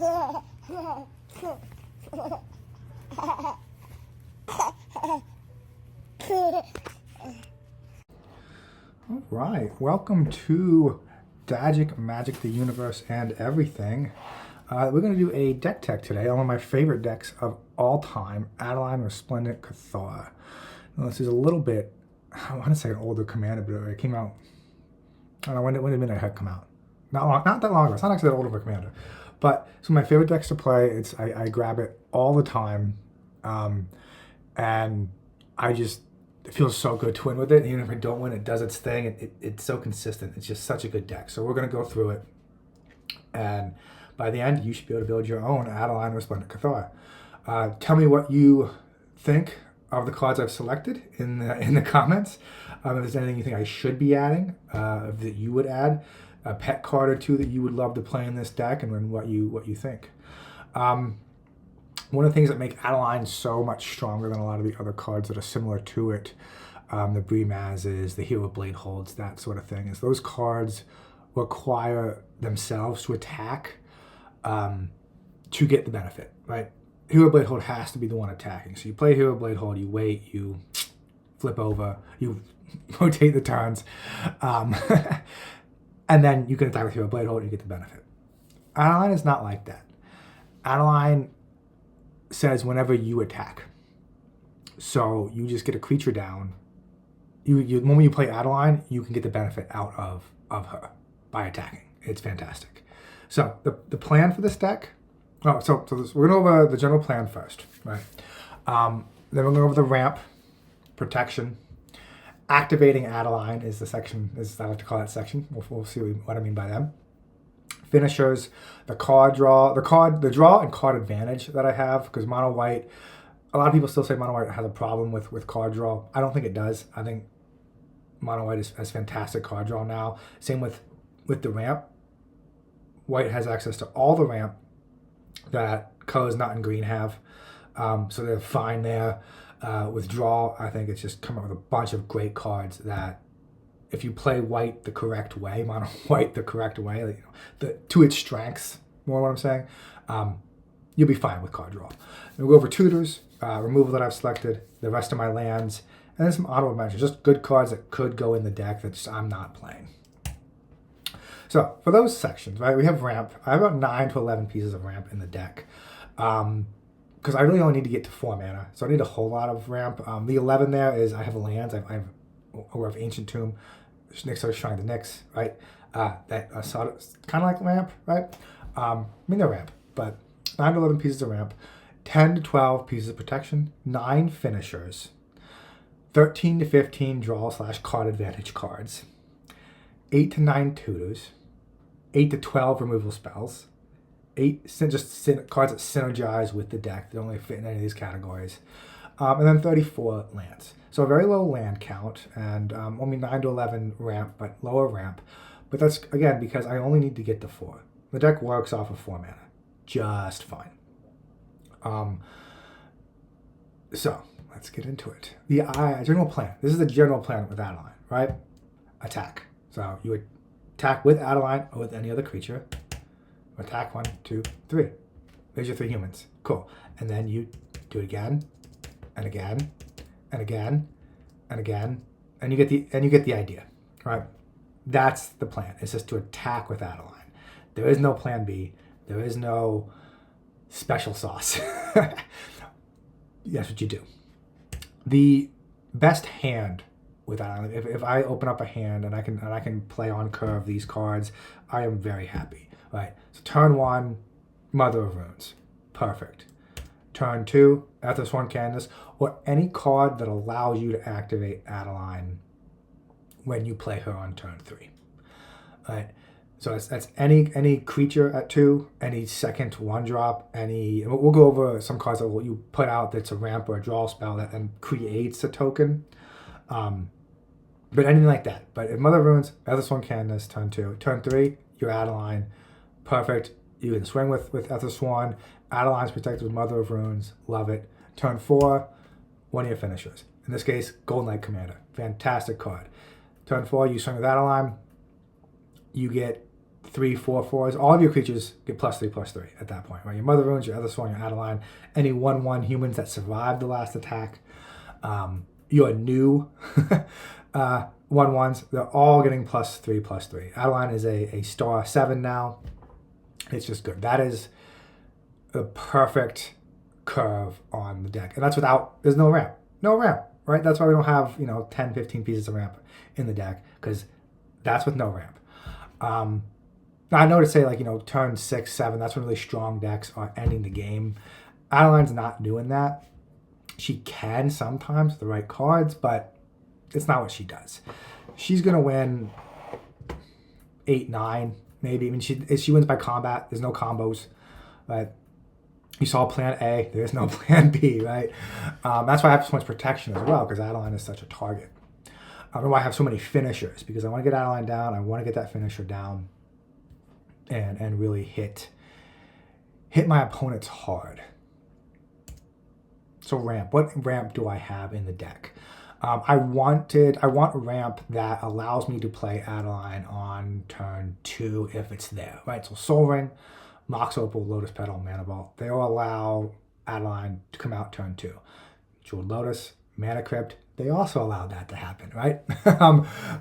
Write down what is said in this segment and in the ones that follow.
All right, welcome to Magic, the Universe, and Everything. We're going to do a deck tech today on one of my favorite decks of all time, Adeline Resplendent Cathar. Now, this is a little bit, I want to say an older commander, but it came out, I don't know, when did Midnight Head come out? Not that long ago. It's not actually that old of a commander. But it's one of my favorite decks to play. I grab it all the time. And it feels so good to win with it. Even if I don't win, it does its thing. It's so consistent. It's just such a good deck. So we're going to go through it. And by the end, you should be able to build your own Adeline Resplendent Cathar. Tell me what you think of the cards I've selected in the comments. If there's anything you think I should be adding, that you would add, a pet card or two that you would love to play in this deck, and then what you think. One of the things that make Adeline so much stronger than a lot of the other cards that are similar to it, the Breemazes, the Hero Blade Holds, that sort of thing, is those cards require themselves to attack to get the benefit, right? Hero Blade Hold has to be the one attacking. So you play Hero Blade Hold, you wait, you flip over, you rotate the turns, and then you can attack with Hero Blade Hold and you get the benefit. Adeline is not like that. Adeline says whenever you attack. So you just get a creature down. The moment you play Adeline, you can get the benefit out of her by attacking. It's fantastic. So the plan for this deck, we're going to go over the general plan first, right? Then we're going to go over the ramp, protection. Activating Adeline is the section, I like to call that section. We'll see what I mean by them. Finishers, the draw and card advantage that I have, because mono white, a lot of people still say mono white has a problem with card draw. I don't think it does. I think mono white has fantastic card draw now. Same with the ramp. White has access to all the ramp that colors not in green have, so they're fine there. With draw, I think it's just come up with a bunch of great cards that, if you play white the correct way, mono white the correct way, to its strengths, more what I'm saying, you'll be fine with card draw. We'll go over tutors, removal that I've selected, the rest of my lands, and then some auto adventures, just good cards that could go in the deck that I'm not playing. So for those sections, right, we have ramp. I have about 9 to 11 pieces of ramp in the deck. Because I really only need to get to 4 mana, so I need a whole lot of ramp. The 11 there is I have lands. I have Ancient Tomb, Nyx or Shrine of the Nyx, right? That kind of like ramp, right? I mean, they're ramp, but 9 to 11 pieces of ramp, 10 to 12 pieces of protection, 9 finishers, 13 to 15 draw/card advantage cards, 8 to 9 tutors, 8 to 12 removal spells, 8 cards that synergize with the deck. They don't really fit in any of these categories. And then 34 lands. So a very low land count, and only 9 to 11 ramp, but lower ramp. But that's, again, because I only need to get to 4. The deck works off of 4 mana just fine. So let's get into it. The general plan. This is the general plan with Adeline, right? Attack. So you would attack with Adeline or with any other creature. Attack 1, 2, 3. There's your 3 humans. Cool. And then you do it again, and again, and again, and again, and you get the idea, right? That's the plan. It's just to attack with Adeline. There is no plan B. There is no special sauce. That's what you do. The best hand with Adeline, if I open up a hand and I can play on curve these cards, I am very happy. Right, so turn 1, Mother of Runes, perfect. Turn 2, Athersworn Candace, or any card that allows you to activate Adeline when you play her on turn 3. Right, so that's any creature at 2, any second 1-drop, we'll go over some cards that you put out that's a ramp or a draw spell that then creates a token. But anything like that. But if Mother of Runes, Athersworn Candace, turn 2, turn 3, you're Adeline. Perfect. You can swing with Athersworn. Adeline's protected with Mother of Runes. Love it. Turn 4, one of your finishers. In this case, Golden Knight Commander. Fantastic card. Turn 4, you swing with Adeline. You get 3, 4, 4s. All of your creatures get +3/+3 at that point, right? Your Mother Runes, your Other Swan, your Adeline, any 1/1 humans that survived the last attack, your new 1/1s, they're all getting +3/+3. Adeline is a star 7 now. It's just good. That is the perfect curve on the deck. And that's without, there's no ramp. No ramp, right? That's why we don't have, 10, 15 pieces of ramp in the deck, because that's with no ramp. Now I know to say, turn 6, 7, that's when really strong decks are ending the game. Adeline's not doing that. She can sometimes with the right cards, but it's not what she does. She's going to win 8, 9, maybe. I mean, she wins by combat. There's no combos, right? You saw plan A. There's no plan B, right? That's why I have so much protection as well, because Adeline is such a target. And why I have so many finishers, because I want to get Adeline down. I want to get that finisher down and really hit my opponents hard. So ramp. What ramp do I have in the deck? I want ramp that allows me to play Adeline on turn 2 if it's there, right? So Soul Ring, Mox Opal, Lotus Petal, Mana Ball, they all allow Adeline to come out turn 2. Jeweled Lotus, Mana Crypt, they also allowed that to happen, right?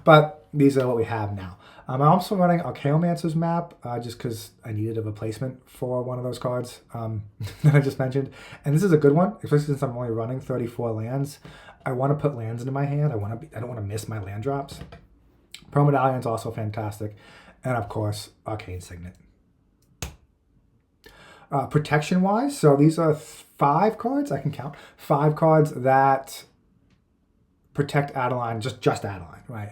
But these are what we have now. I'm also running Archaeomancer's map just because I needed a replacement for one of those cards that I just mentioned. And this is a good one, especially since I'm only running 34 lands. I want to put lands into my hand. I don't want to miss my land drops. Pearl Medallion's also fantastic. And of course, Arcane Signet. Protection-wise, so these are 5 cards, I can count. 5 cards that protect Adeline, just Adeline, right?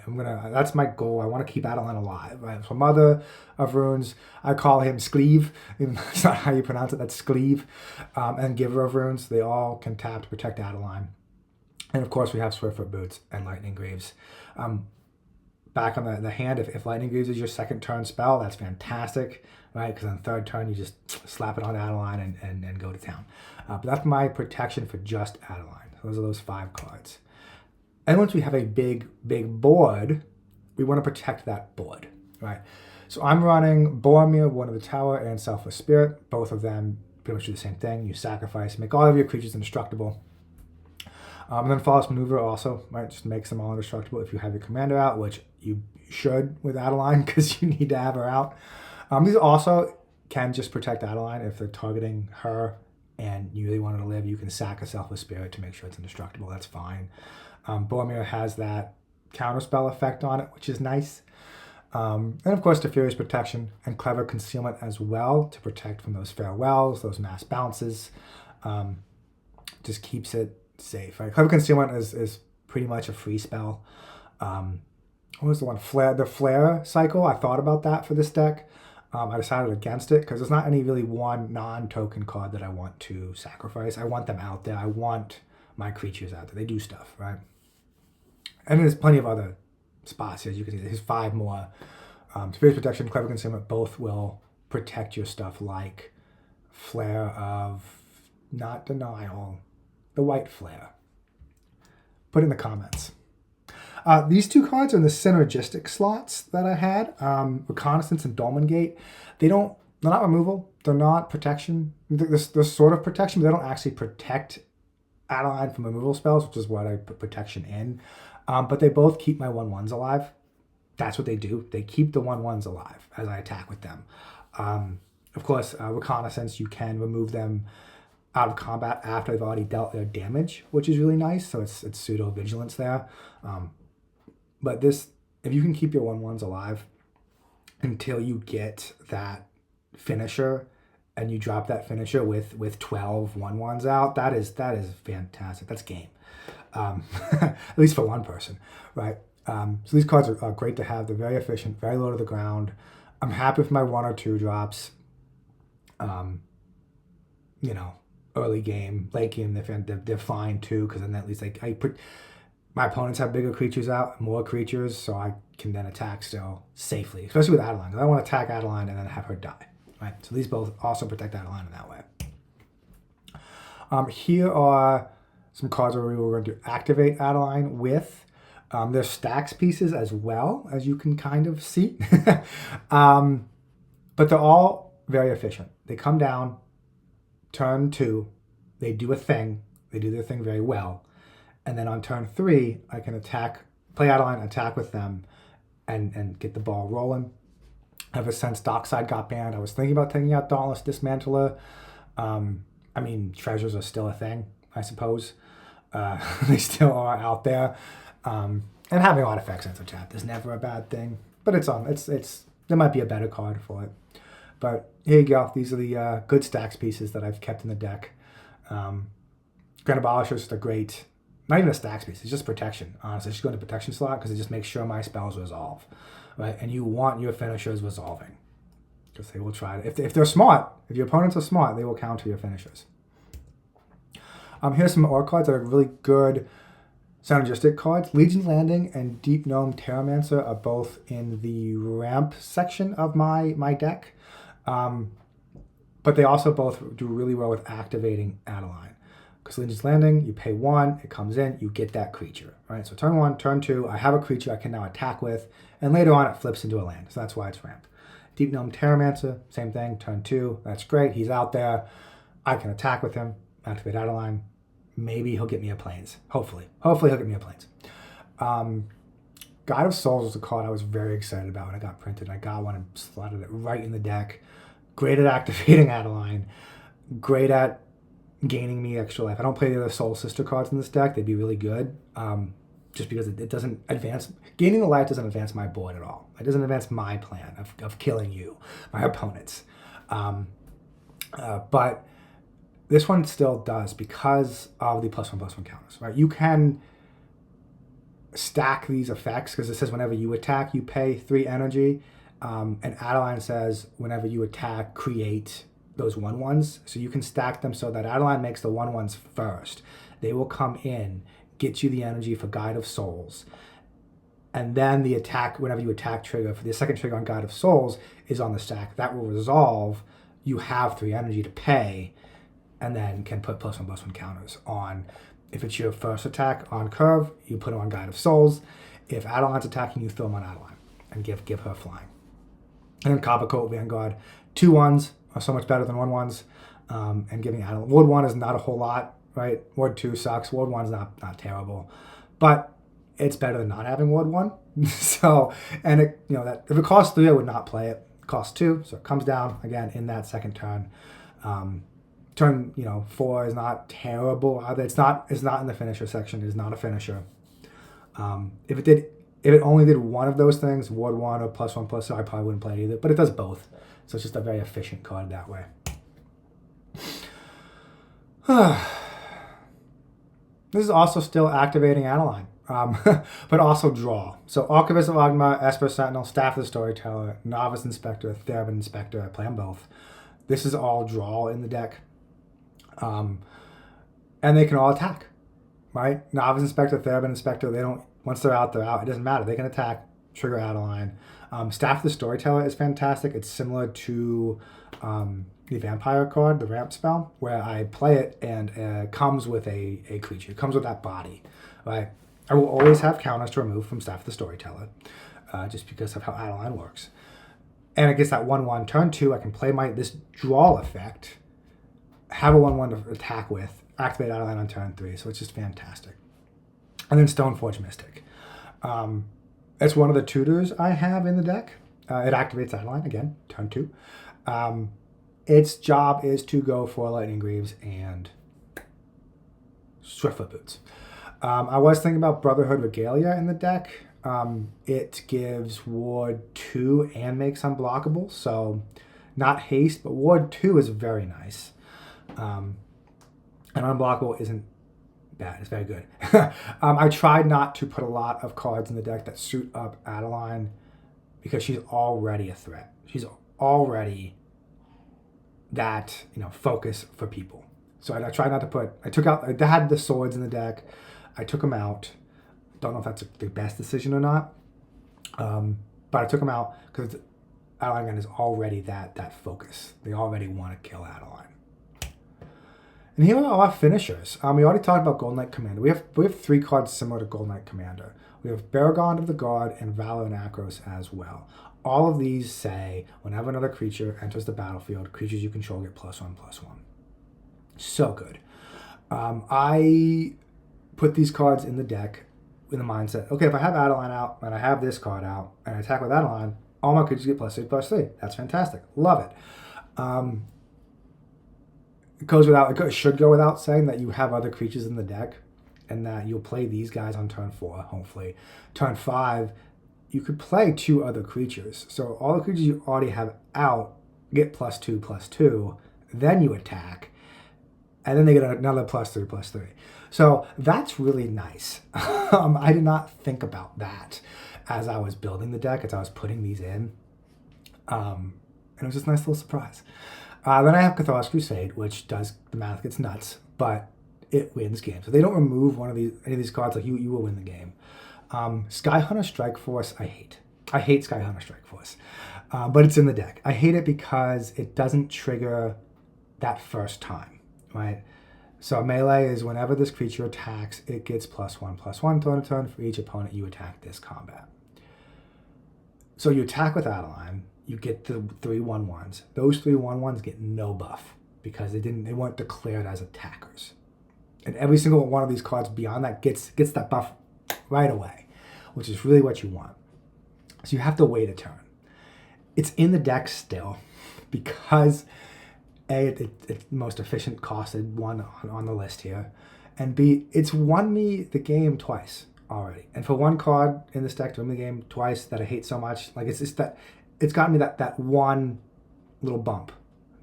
That's my goal. I want to keep Adeline alive, right? So Mother of Runes, I call him Skleeve, even though that's not how you pronounce it, that's Skleeve. And Giver of Runes, they all can tap to protect Adeline. And of course we have Swiftfoot Boots and Lightning Greaves. Back on the hand, if Lightning Greaves is your second turn spell, that's fantastic, right? Because on the third turn, you just slap it on Adeline and go to town. But that's my protection for just Adeline. Those are those 5 cards. And once we have a big board, we want to protect that board, right? So I'm running Boromir, One of the Tower, and Selfless Spirit. Both of them pretty much do the same thing. You sacrifice, make all of your creatures indestructible. And then Flawless Maneuver also, right? Just makes them all indestructible if you have your commander out, which you should with Adeline because you need to have her out. These also can just protect Adeline if they're targeting her and you really want her to live. You can sack a Selfless Spirit to make sure it's indestructible. That's fine. Boromir has that counterspell effect on it, which is nice. And of course, Teferi's Protection and Clever Concealment as well to protect from those farewells, those mass bounces. Just keeps it safe. Right? Clever Concealment is pretty much a free spell. What was the one? The Flare cycle. I thought about that for this deck. I decided against it because there's not any really one non-token card that I want to sacrifice. I want them out there. I want my creatures out there. They do stuff, right? And there's plenty of other spots, as you can see. There's 5 more. Teferi's Protection, Clever Concealment, both will protect your stuff like Flare of not Denial, the White Flare. Put in the comments. These 2 cards are in the synergistic slots that I had. Reconnaissance and Dolmen Gate. They're not removal. They're not protection. They're sort of protection, but they don't actually protect Adeline from removal spells, which is what I put protection in. But they both keep my 1/1s alive. That's what they do. They keep the 1/1s alive as I attack with them. Of course, Reconnaissance, you can remove them out of combat after they've already dealt their damage, which is really nice. So it's pseudo vigilance there. But this, if you can keep your 1/1s alive until you get that finisher, and you drop that finisher with 12 1/1s out, that is fantastic. That's game. At least for one person, right? So these cards are great to have. They're very efficient, very low to the ground. I'm happy with my 1 or 2 drops. Early game, late game, they're fine too, because then at least my opponents have bigger creatures out, more creatures, so I can then attack still safely, especially with Adeline, because I want to attack Adeline and then have her die, right? So these both also protect Adeline in that way. Here are some cards where we were going to activate Adeline with. There's stacks pieces as well, as you can kind of see. But they're all very efficient. They come down, turn 2, they do a thing, they do their thing very well, and then on turn 3, I can play Adeline, attack with them, and get the ball rolling. Ever since Dockside got banned, I was thinking about taking out Dauntless Dismantler. I mean, treasures are still a thing, I suppose. They still are out there. And having artifacts in chat is never a bad thing. But there might be a better card for it. But here you go. These are the good stacks pieces that I've kept in the deck. Grand Abolisher is just a great, not even a stacks piece, it's just protection, honestly. Just go into protection slot because it just makes sure my spells resolve. Right? And you want your finishers resolving. Because they will try to, if they're smart, if your opponents are smart, they will counter your finishers. Here's some ore cards that are really good synergistic cards. Legion's Landing and Deep Gnome Terramancer are both in the ramp section of my deck. But they also both do really well with activating Adeline. Because Legion's Landing, you pay 1, it comes in, you get that creature. Right? So turn 1, turn 2, I have a creature I can now attack with, and later on it flips into a land. So that's why it's ramp. Deep Gnome Terramancer, same thing, turn 2, that's great, he's out there. I can attack with him, activate Adeline. Maybe he'll get me a Plains. Hopefully he'll get me a Plains. God of Souls was a card I was very excited about when it got printed. I got one and slotted it right in the deck. Great at activating Adeline. Great at gaining me extra life. I don't play the other Soul Sister cards in this deck. They'd be really good. Just because it doesn't advance. Gaining the life doesn't advance my board at all. It doesn't advance my plan of killing you, my opponents. But this one still does because of the +1/+1 counters, right? You can stack these effects because it says whenever you attack, you pay 3 energy. And Adeline says whenever you attack, create those 1/1s. So you can stack them so that Adeline makes the 1/1s first. They will come in, get you the energy for Guide of Souls. And then the attack, whenever you attack trigger, for the second trigger on Guide of Souls is on the stack. That will resolve. You have 3 energy to pay, and then can put +1/+1 counters on. If it's your first attack on curve, you put them on Guide of Souls. If Adeline's attacking, you throw them on Adeline and give her flying. And then Copper Coat Vanguard. 2/1s are so much better than 1/1s. And giving Adeline. Ward 1 is not a whole lot, right? Ward 2 sucks. Ward 1's not terrible. But it's better than not having Ward 1. So, and that if it costs 3, I would not play it. It costs 2, so it comes down again in that second turn. Turn 4 is not terrible either. It's not in the finisher section. It is not a finisher. If it only did one of those things, Ward 1 or +1/+2, I probably wouldn't play it either. But it does both, so it's just a very efficient card that way. This is also still activating Adeline, but also draw. So Archivist of Ogma, Esper Sentinel, Staff of the Storyteller, Novice Inspector, Theremin Inspector. I play them both. This is all draw in the deck. And they can all attack, right? Novice Inspector, Theremin Inspector, they don't, once they're out, they're out. It doesn't matter. They can attack, trigger Adeline. Staff of the Storyteller is fantastic. It's similar to the Vampire card, the ramp spell, where I play it and it comes with a creature. It comes with that body, right? I will always have counters to remove from Staff of the Storyteller, just because of how Adeline works. And it gets that 1/1. Turn 2, I can play this draw effect, have a 1/1 to attack with, activate Adeline on turn 3, so it's just fantastic. And then Stoneforge Mystic. It's one of the tutors I have in the deck. It activates Adeline, again, turn 2. Its job is to go for Lightning Greaves and Swiftfoot Boots. I was thinking about Brotherhood Regalia in the deck. It gives Ward 2 and makes unblockable, so not haste, but Ward 2 is very nice. And unblockable isn't bad, it's very good. I tried not to put a lot of cards in the deck that suit up Adeline because she's already a threat. She's already that, focus for people. So I tried not to put, I had the swords in the deck, I took them out. Don't know if that's the best decision or not. But I took them out because Adeline is already that focus. They already want to kill Adeline. And here are our finishers. We already talked about Golden Knight Commander. We have 3 cards similar to Golden Knight Commander. We have Baragond of the Guard and Valor and Akros as well. all of these say, whenever another creature enters the battlefield, creatures you control get +1/+1. So good. I put these cards in the deck in the mindset, okay, if I have Adeline out and I have this card out and I attack with Adeline, all my creatures get +3/+3. That's fantastic. Love it. It should go without saying that you have other creatures in the deck and that you'll play these guys on turn 4, hopefully. Turn 5, you could play 2 other creatures. So all the creatures you already have out get +2/+2, then you attack, and then they get another +3/+3. So that's really nice. I did not think about that as I was building the deck, as I was putting these in. And it was just a nice little surprise. Then I have Cathar's Crusade, which does, the math gets nuts, but it wins games. So they don't remove any of these cards, like you will win the game. Skyhunter Strike Force, I hate. I hate Skyhunter Strike Force, but it's in the deck. I hate it because it doesn't trigger that first time, right? So melee is whenever this creature attacks, it gets +1/+1 turn for each opponent you attack this combat. So you attack with Adeline, you get the 3/1/1s. Those 3/1/1s get no buff because they weren't declared as attackers. And every single one of these cards beyond that gets that buff right away, which is really what you want. So you have to wait a turn. It's in the deck still because A, it's the most efficient costed one on the list here, and B, it's won me the game twice already. And for one card in this deck to win the game twice that I hate so much, like it's just that it's gotten me that one little bump,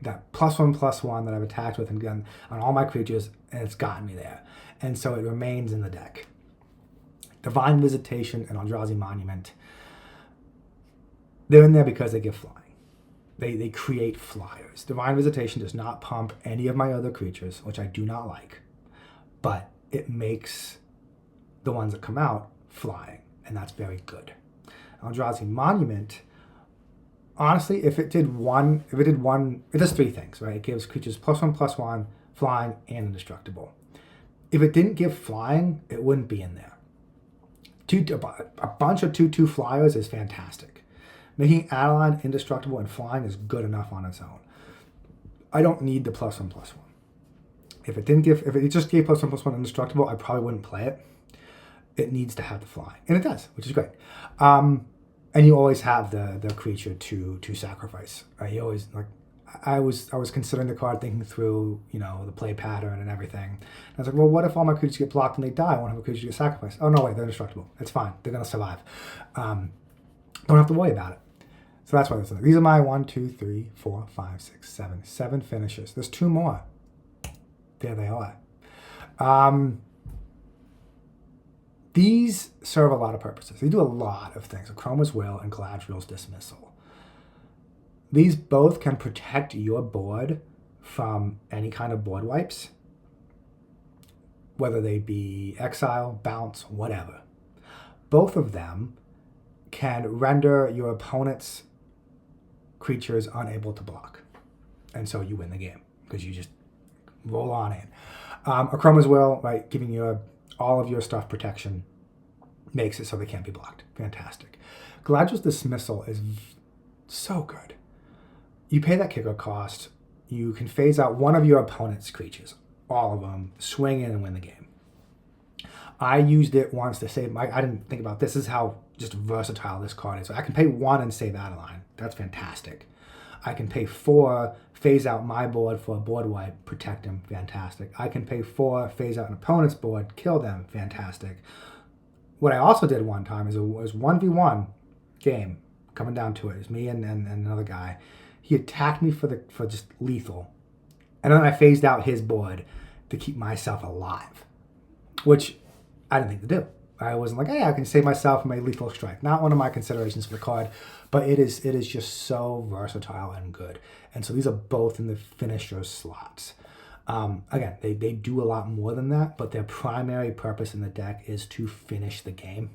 that +1/+1 that I've attacked with and done on all my creatures, and it's gotten me there. And so it remains in the deck. Divine Visitation and Eldrazi Monument, they're in there because they give flying. They create flyers. Divine Visitation does not pump any of my other creatures, which I do not like, but it makes the ones that come out flying, and that's very good. Eldrazi Monument, honestly, it does 3 things, right? It gives creatures +1/+1, flying, and indestructible. If it didn't give flying, it wouldn't be in there. A bunch of 2/2 flyers is fantastic. Making Adeline indestructible and flying is good enough on its own. I don't need the +1/+1. If it just gave +1/+1 indestructible, I probably wouldn't play it. It needs to have the flying, and it does, which is great. And you always have the creature to sacrifice. Right? You always, like, I was considering the card, thinking through, the play pattern and everything. And I was like, well, what if all my creatures get blocked and they die? I won't have a creature get sacrificed. Oh no, wait, they're indestructible. It's fine. They're gonna survive. Don't have to worry about it. So that's why these are my 1, 2, 3, 4, 5, 6, 7 finishers. There's 2 more. There they are. These serve a lot of purposes. They do a lot of things. Chroma's Will and Galadriel's Dismissal. These both can protect your board from any kind of board wipes, whether they be exile, bounce, whatever. Both of them can render your opponent's creatures unable to block. And so you win the game because you just roll on in. Chroma's Will, right, giving you all of your stuff protection, makes it so they can't be blocked. Fantastic. Galadriel's Dismissal is so good. You pay that kicker cost, you can phase out one of your opponent's creatures, all of them, swing in and win the game. I used it once to save I didn't think about this is how just versatile this card is. So I can pay 1 and save Adeline. That's fantastic. I can pay 4, phase out my board for a board wipe, protect him, fantastic. I can pay 4, phase out an opponent's board, kill them, fantastic. What I also did one time is it was 1v1 game, coming down to it. It was me and another guy. He attacked me for just lethal. And then I phased out his board to keep myself alive, which I didn't think to do. I wasn't like, hey, I can save myself from a lethal strike. Not one of my considerations for the card, but it is just so versatile and good. And so these are both in the finisher slots. Again, they do a lot more than that, but their primary purpose in the deck is to finish the game.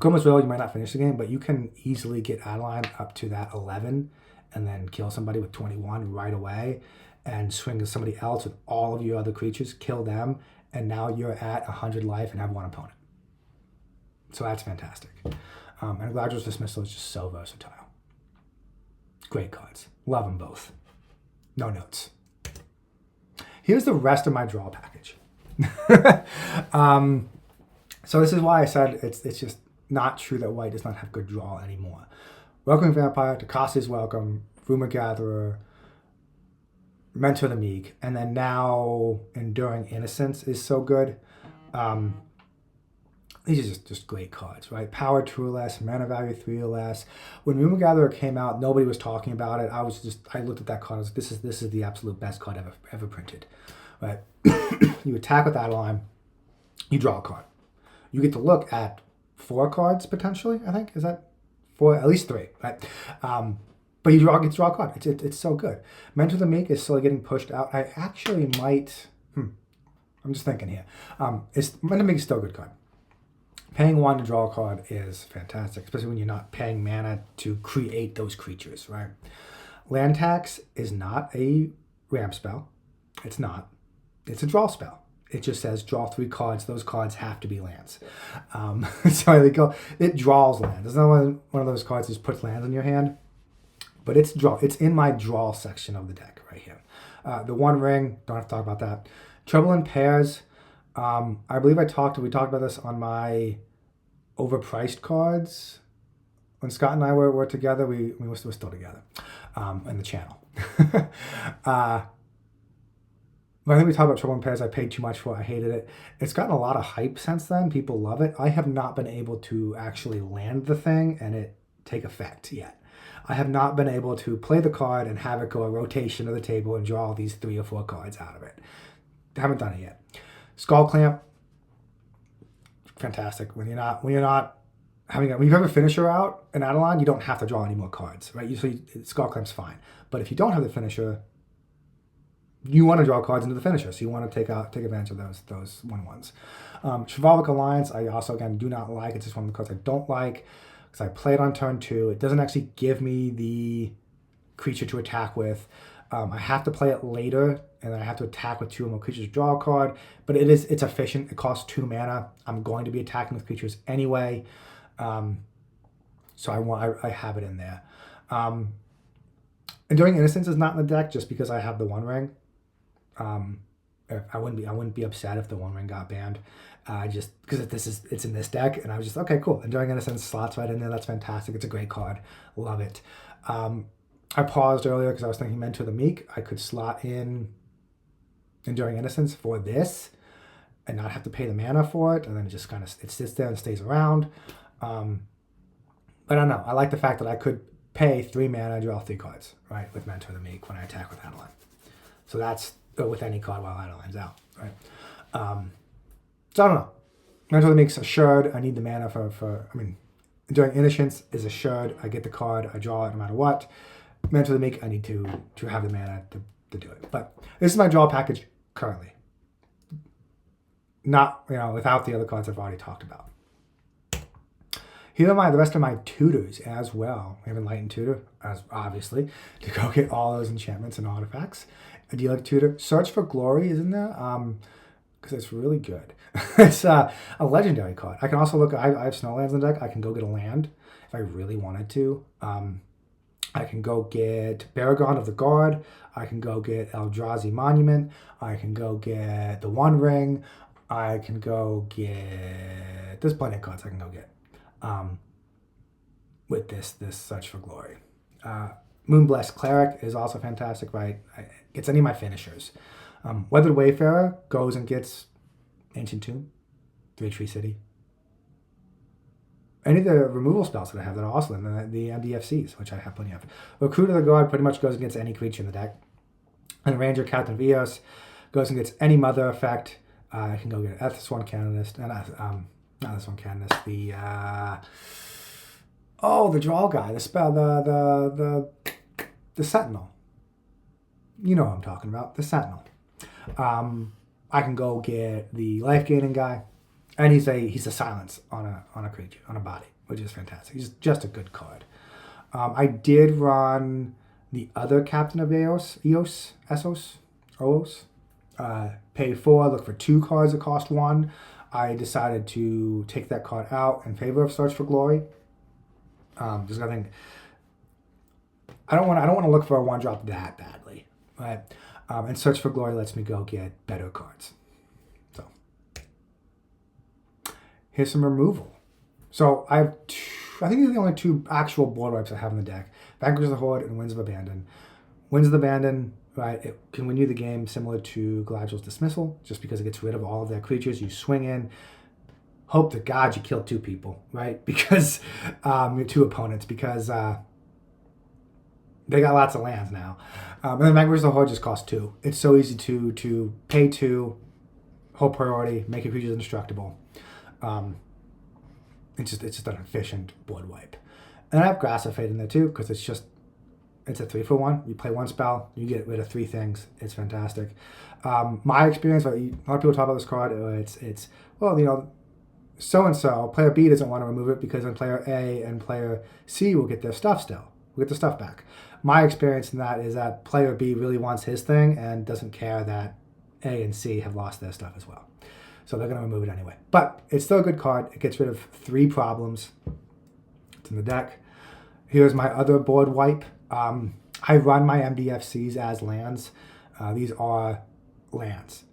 Chroma's Will, you might not finish the game, but you can easily get Adeline up to that 11 and then kill somebody with 21 right away and swing to somebody else with all of your other creatures, kill them, and now you're at 100 life and have 1 opponent. So that's fantastic. And Gladriel's Dismissal is just so versatile. Great cards. Love them both. No notes. Here's the rest of my draw package. So this is why I said it's just not true that white does not have good draw anymore. Welcoming Vampire, Takasa's Welcome, Rumor Gatherer, Mentor the Meek, and then now Enduring Innocence is so good. These are just great cards, right? Power 2 or less, mana value 3 or less. When Rumor Gatherer came out, nobody was talking about it. I looked at that card. I was like, this is the absolute best card ever printed, right? You attack with Adeline, you draw a card. You get to look at 4 cards potentially. I think is that 4, at least 3, right? But you get to draw a card. It's so good. Mentor the Meek is still getting pushed out. I actually might. I'm just thinking here. Mentor the Meek is still a good card. Paying 1 to draw a card is fantastic, especially when you're not paying mana to create those creatures, right? Land tax is not a ramp spell. It's not. It's a draw spell. It just says draw 3 cards. Those cards have to be lands. So it draws lands. It's not one of those cards that just puts lands in your hand, but it's in my draw section of the deck right here. The One Ring, don't have to talk about that. Trouble in Pairs. I believe we talked about this on my overpriced cards. When Scott and I were together, we were still together in the channel. But I think we talked about Trouble in Pairs. I paid too much for it. I hated it. It's gotten a lot of hype since then. People love it. I have not been able to actually land the thing and it take effect yet. I have not been able to play the card and have it go a rotation of the table and draw these 3 or 4 cards out of it. Haven't done it yet. Skull Clamp, fantastic. When you have a finisher out in Adeline, you don't have to draw any more cards, right? Skull Clamp's fine. But if you don't have the finisher, you want to draw cards into the finisher, so you want to take advantage of those 1/1s. Chivalric Alliance, I also again do not like. It's just one of the cards I don't like because I play it on turn 2. It doesn't actually give me the creature to attack with. I have to play it later, and then I have to attack with 2 or more creatures to draw a card. But it's efficient. It costs 2 mana. I'm going to be attacking with creatures anyway, so I have it in there. Enduring Innocence is not in the deck just because I have the One Ring. I wouldn't be upset if the One Ring got banned, just because it's in this deck, and I was just okay, cool. Enduring Innocence slots right in there. That's fantastic. It's a great card. Love it. I paused earlier because I was thinking Mentor the Meek. I could slot in Enduring Innocence for this and not have to pay the mana for it, and then it just it sits there and stays around. But I don't know. I like the fact that I could pay 3 mana and draw 3 cards, right, with Mentor the Meek when I attack with Adeline. So that's with any card while Adeline's out, right? So I don't know. Mentor the Meek's assured. I need the mana Enduring Innocence is assured. I get the card. I draw it no matter what. Mentor the Meek, I need to have the mana to do it. But this is my draw package currently. Not, without the other cards I've already talked about. Here are the rest of my tutors as well. We have Enlightened Tutor, as obviously, to go get all those enchantments and artifacts. Idyllic Tutor. Search for Glory is in there, because it's really good. It's a legendary card. I can also look, I have Snowlands in the deck. I can go get a land if I really wanted to. I can go get Baragon of the Guard. I can go get Eldrazi Monument. I can go get the One Ring. I can go get... There's plenty of cards I can go get with this Search for Glory. Moonblessed Cleric is also fantastic, right? Gets any of my finishers. Weathered Wayfarer goes and gets Ancient Tomb, 3-Tree City. Any of the removal spells that I have that are also in the MDFCs, which I have plenty of. Recruit of the Guard pretty much goes against any creature in the deck. And Ranger Captain Vios goes and gets any Mother effect. I can go get Ethsworn Canonist, not Ethsworn Canonist, the draw guy, the spell, the Sentinel. You know what I'm talking about, the Sentinel. I can go get the life gaining guy, and he's a silence on a creature, on a body, which is fantastic. He's just a good card. I did run the other Captain of Eos, pay 4, look for 2 cards that cost 1. I decided to take that card out in favor of Search for Glory. Just nothing. I don't want to look for a 1-drop that badly, right? And Search for Glory lets me go get better cards. So here's some removal. So I think these are the only 2 actual board wipes I have in the deck: Vanquish the Horde and Winds of Abandon. Winds of Abandon, right? It can win you the game similar to Galadriel's Dismissal, just because it gets rid of all of their creatures. You swing in, hope to God you kill 2 people, right? Because 2 opponents, because they got lots of lands now. And then Vanquish the Horde just costs 2. It's so easy to pay 2, hold priority, make your creatures indestructible. It's just an efficient board wipe. And I have Grasp of Fate in there too, because it's a 3-for-1. You play 1 spell, you get rid of 3 things. It's fantastic. My experience, a lot of people talk about this card. It's well, so and so player B doesn't want to remove it because then player A and player C will get their stuff still. We'll get the stuff back. My experience in that is that player B really wants his thing and doesn't care that A and C have lost their stuff as well. So they're going to remove it anyway. But it's still a good card. It gets rid of 3 problems. It's in the deck. Here's my other board wipe. I run my MDFCs as lands. These are lands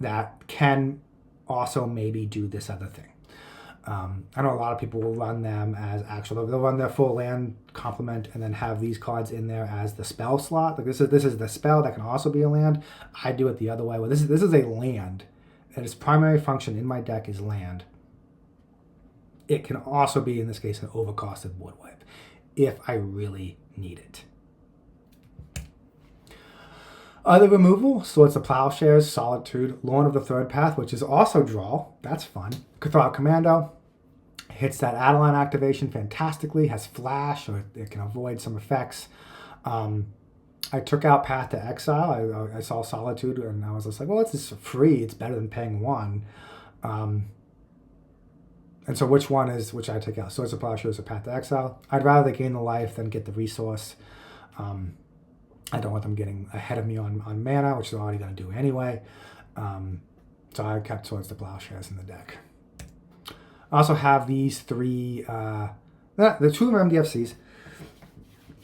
that can also maybe do this other thing. I know a lot of people will run them as actual. They'll run their full land complement and then have these cards in there as the spell slot. Like this is the spell that can also be a land. I do it the other way. Well, this is a land, and its primary function in my deck is land. It can also be, in this case, an overcosted board wipe if I really need it. Other removal, Swords of Plowshares, Solitude, Lorn of the Third Path, which is also draw. That's fun. Cathar Commando hits that Adeline activation fantastically, has flash, or it can avoid some effects. I took out Path to Exile. I saw Solitude, and I was just like, well, it's just free. It's better than paying 1. And so which I take out? Swords of Plowshares or Path to Exile? I'd rather they gain the life than get the resource. I don't want them getting ahead of me on mana, which they're already going to do anyway. So I kept Swords to Plowshares in the deck. I also have these 3, the 2 of them are MDFCs.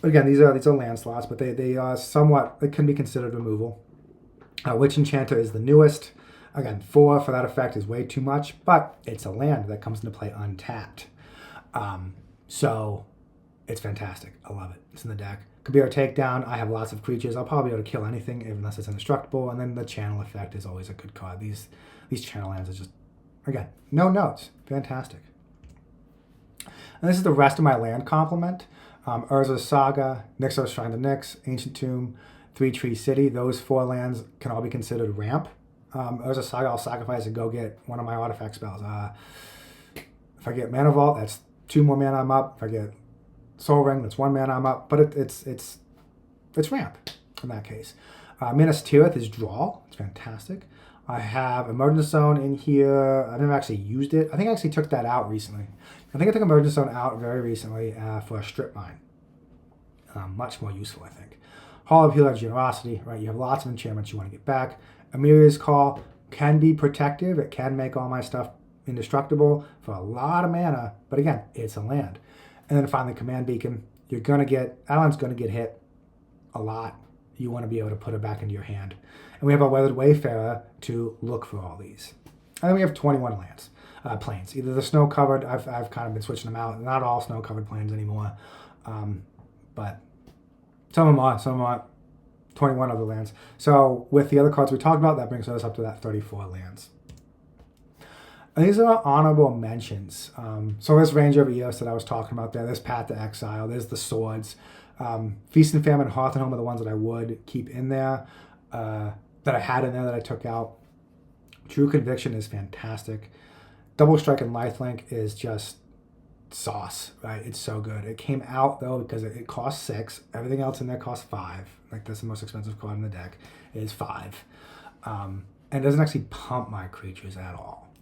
Again, these are land slots, but they are somewhat, it can be considered removal. Witch Enchanter is the newest. Again, 4 for that effect is way too much, but it's a land that comes into play untapped. So it's fantastic. I love it. It's in the deck. Kabir Takedown, I have lots of creatures. I'll probably be able to kill anything unless it's indestructible. And then the channel effect is always a good card. These channel lands are just, again, no notes. Fantastic. And this is the rest of my land complement. Urza's Saga, Nyxos Shrine to Nyx, Ancient Tomb, 3 Tree City. Those 4 lands can all be considered ramp. Urza's Saga, I'll sacrifice and go get one of my artifact spells. If I get Mana Vault, that's 2 more mana I'm up. If I get Soul Ring, that's 1 mana I'm up, but it's ramp in that case. Minas Tirith is draw. It's fantastic. I have Emergence Zone in here. I've never actually used it. I think I actually took that out recently. I think I took Emergence Zone out very recently for a Strip Mine. Much more useful, I think. Hall of Healer Generosity, right? You have lots of enchantments you want to get back. Amelia's Call can be protective. It can make all my stuff indestructible for a lot of mana, but again, it's a land. And then finally, Command Beacon. Adeline's going to get hit a lot. You want to be able to put it back into your hand. And we have a Weathered Wayfarer to look for all these. And then we have 21 lands, plains. Either the snow-covered, I've kind of been switching them out. Not all snow-covered plains anymore. But some of them are. 21 other lands. So with the other cards we talked about, that brings us up to that 34 lands. And these are honorable mentions. So this Ranger of Eos that I was talking about there, there's Path to Exile, there's the Swords. Feast and Famine and Hearth and Home are the ones that I would keep in there, that I had in there that I took out. True Conviction is fantastic. Double Strike and Lifelink is just sauce, right? It's so good. It came out, though, because it costs 6. Everything else in there costs 5. Like, that's the most expensive card in the deck. It is 5. And it doesn't actually pump my creatures at all.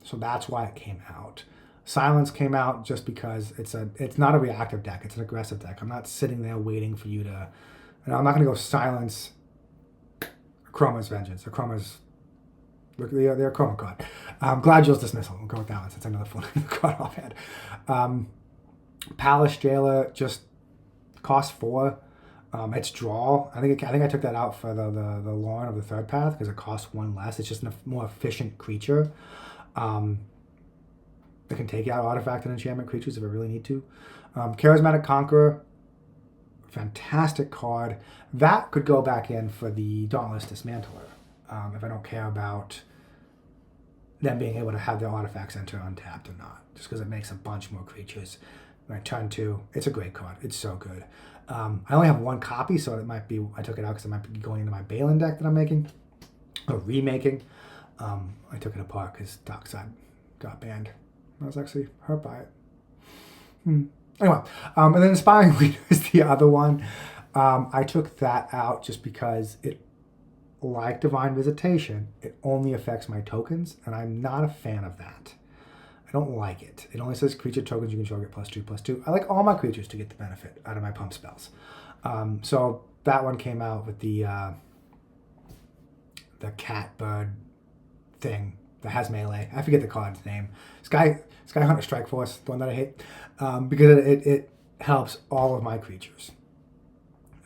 So that's why it came out. Silence came out just because it's not a reactive deck. It's an aggressive deck. I'm not sitting there waiting for you to... I'm not going to go silence Chroma's Vengeance or Chroma's... They're Chroma card. Gladriel's Dismissal. We'll go with that one since I know the full card offhand. Palace Jailer just costs 4. It's draw. I think I took that out for the Lauren of the third path because it costs 1 less. It's just a more efficient creature. It can take out artifact and enchantment creatures if I really need to. Charismatic Conqueror, fantastic card. That could go back in for the Dauntless Dismantler if I don't care about them being able to have their artifacts enter untapped or not, just because it makes a bunch more creatures. When I turn 2, it's a great card. It's so good. I only have 1 copy, so it might be, I took it out because it might be going into my Balin deck that I'm making, or remaking. I took it apart because Dockside got banned. I was actually hurt by it. Anyway, and then Inspiring Leader is the other one. I took that out just because it, like Divine Visitation, it only affects my tokens, and I'm not a fan of that. I don't like it. It only says creature tokens you control get +2/+2. I like all my creatures to get the benefit out of my pump spells. So that one came out with the cat bird thing that has melee. I forget the card's name. Sky Hunter Strike Force, the one that I hate, because it helps all of my creatures.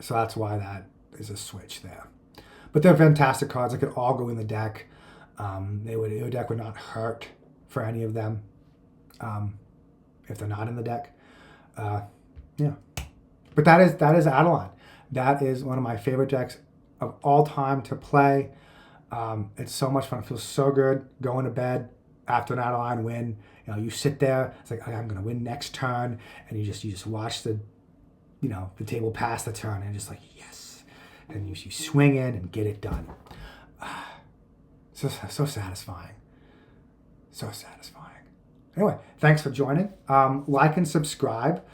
So that's why that is a switch there. But they're fantastic cards. They could all go in the deck. Your deck would not hurt for any of them if they're not in the deck. Yeah. But that is Adeline. That is one of my favorite decks of all time to play. It's so much fun. It feels so good going to bed after an Adeline win. You sit there. It's like, okay, I'm going to win next turn, and you just watch the table pass the turn, and just like, yes. And you swing in and get it done. So satisfying. So satisfying. Anyway, thanks for joining. Like and subscribe.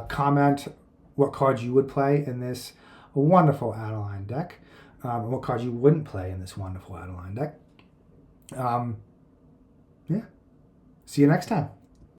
Comment what cards you would play in this wonderful Adeline deck. And what cards you wouldn't play in this wonderful Adeline deck. Yeah. See you next time.